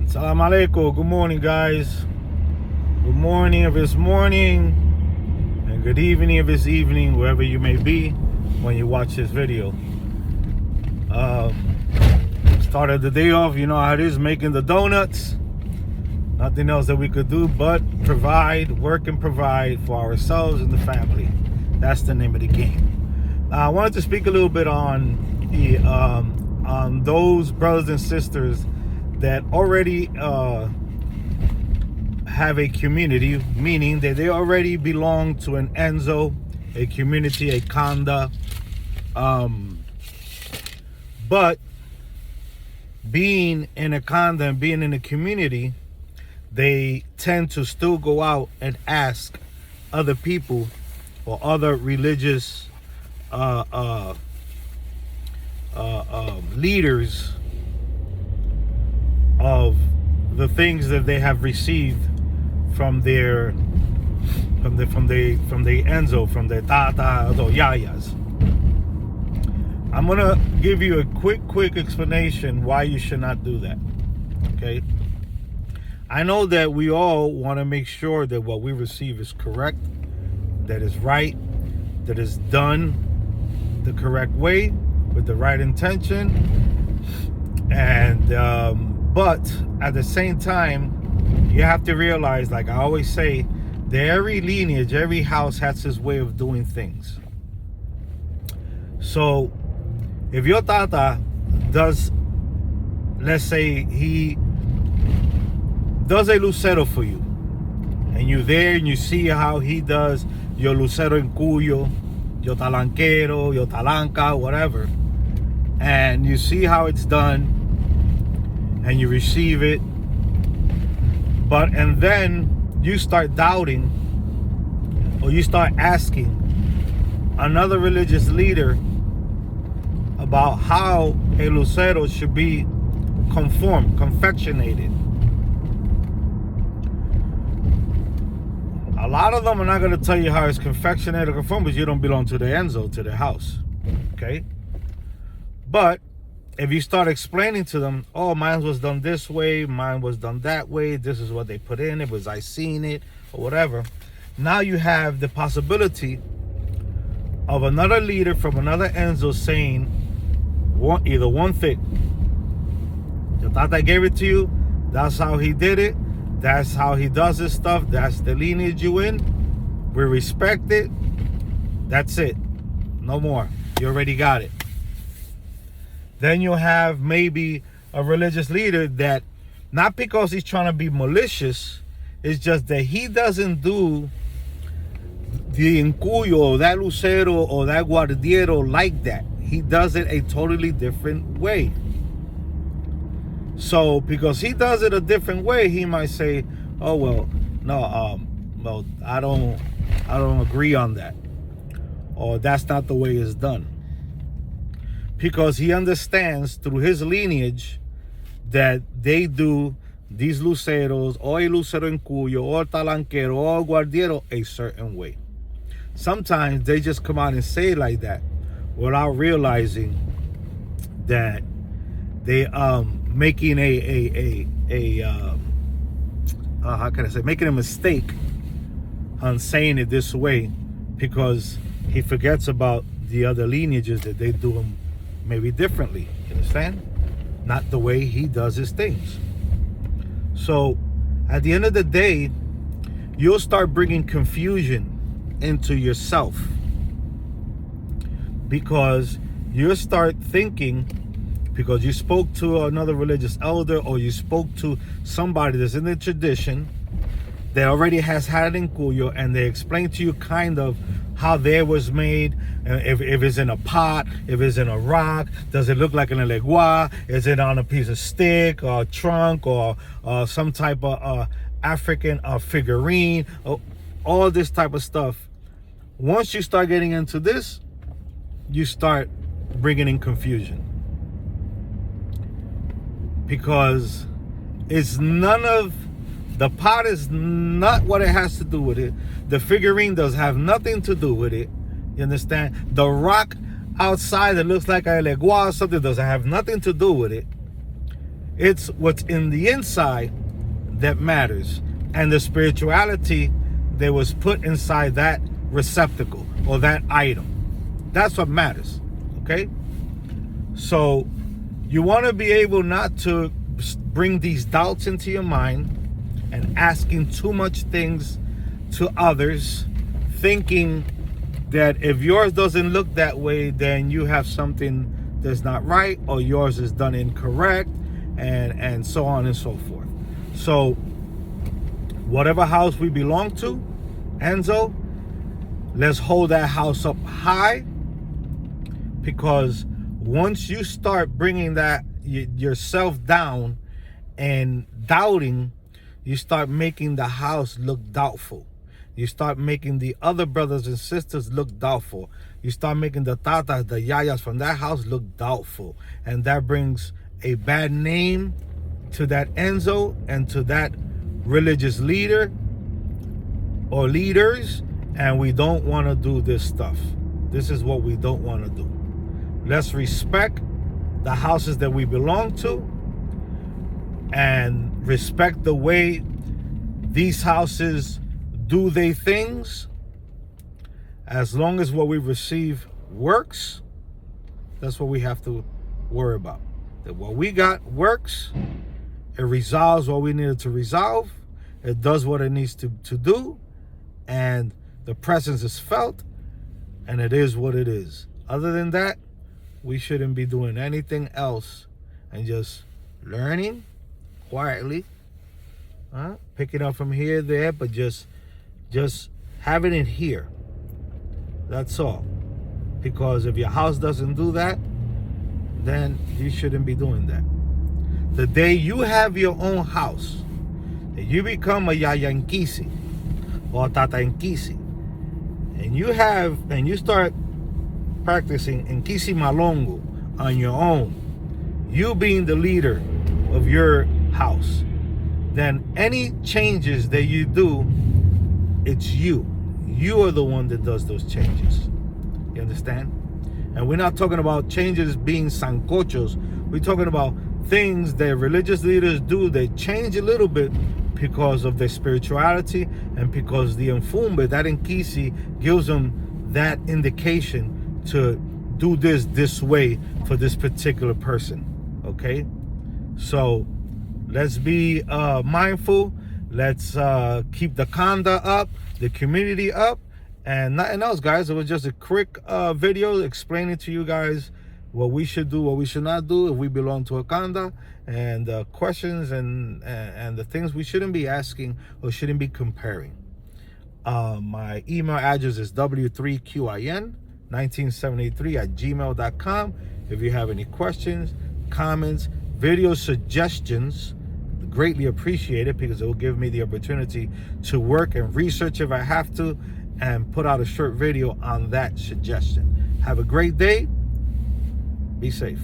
Salam alaikum. Good morning, guys. Good morning if it's morning, and good evening if it's evening, wherever you may be when you watch this video. Started the day off, you know how it is, making the donuts. Nothing else that we could do but work and provide for ourselves and the family. That's the name of the game. I wanted to speak a little bit on those brothers and sisters that already have a community, meaning that they already belong to an Enzo, a community, a Kanda. But being in a Kanda and being in a community, they tend to still go out and ask other people or other religious leaders of the things that they have received from the Enzo, from the Tata or Yayas. I'm gonna give you a quick explanation why you should not do that. Okay, I know that we all want to make sure that what we receive is correct, that is right, that is done the correct way with the right intention, and but at the same time, you have to realize, like I always say, that every lineage, every house has its way of doing things. So if your Tata does, let's say he does a lucero for you, and you're there and you see how he does your lucero en cuyo, your talanquero, your talanca, whatever, and you see how it's done, and you receive it, and then you start doubting, or you start asking another religious leader about how a lucero should be confectionated. A lot of them are not going to tell you how it's confectionated or conformed, because you don't belong to the Enzo, to the house. Okay? But if you start explaining to them, oh, mine was done this way, mine was done that way, this is what they put in, it was I seen it, or whatever. Now you have the possibility of another leader from another Enzo saying either one thing: your Tata gave it to you, that's how he did it, that's how he does his stuff, that's the lineage you in, we respect it, that's it, no more, you already got it. Then you'll have maybe a religious leader that, not because he's trying to be malicious, it's just that he doesn't do the encuyo, or that lucero, or that guardiero like that. He does it a totally different way. So because he does it a different way, he might say, oh, well, no, well, I don't agree on that, or that's not the way it's done. Because he understands through his lineage that they do these luceros, or a lucero en cuyo, or talanquero, or guardiero a certain way. Sometimes they just come out and say it like that without realizing that they making how can I say, making a mistake on saying it this way, because he forgets about the other lineages that they do them maybe differently. You understand? Not the way he does his things. So at the end of the day, you'll start bringing confusion into yourself, because you start thinking, because you spoke to another religious elder, or you spoke to somebody that's in the tradition that already has had it in cuyo, and they explain to you kind of how there was made, if it's in a pot, if it's in a rock, does it look like an legua, is it on a piece of stick or a trunk, or some type of African figurine, or all this type of stuff. Once you start getting into this, you start bringing in confusion, because it's none of the pot is not what it has to do with it. The figurine does have nothing to do with it. You understand? The rock outside that looks like a legua or something doesn't have nothing to do with it. It's what's in the inside that matters, and the spirituality that was put inside that receptacle or that item. That's what matters. Okay? So you want to be able not to bring these doubts into your mind and asking too much things to others, thinking that if yours doesn't look that way, then you have something that's not right, or yours is done incorrect, and so on and so forth. So whatever house we belong to, Enzo, let's hold that house up high, because once you start bringing that yourself down and doubting, you start making the house look doubtful. You start making the other brothers and sisters look doubtful. You start making the tatas, the yayas from that house look doubtful. And that brings a bad name to that Enzo and to that religious leader or leaders. And we don't want to do this stuff. This is what we don't want to do. Let's respect the houses that we belong to and respect the way these houses do their things. As long as what we receive works, that's what we have to worry about. That what we got works, it resolves what we needed to resolve, it does what it needs to do, and the presence is felt, and it is what it is. Other than that, we shouldn't be doing anything else and just learning quietly, picking up from here, there, but just having it here. That's all. Because if your house doesn't do that, then you shouldn't be doing that. The day you have your own house, and you become a Yayankisi or a Tatankisi, and you start practicing Nkisi Malongo on your own, you being the leader of your house, then any changes that you do, it's you. You are the one that does those changes. You understand? And we're not talking about changes being sancochos. We're talking about things that religious leaders do. They change a little bit because of their spirituality and because the Mfumbe, that Nkisi, gives them that indication to do this way for this particular person. Okay? So let's be mindful. Let's keep the kanda up, the community up, and nothing else, guys. It was just a quick video explaining to you guys what we should do, what we should not do if we belong to a kanda, and questions and the things we shouldn't be asking or shouldn't be comparing. My email address is w3kin1973@gmail.com. If you have any questions, comments, video suggestions, greatly appreciate it, because it will give me the opportunity to work and research if I have to and put out a short video on that suggestion. Have a great day. Be safe.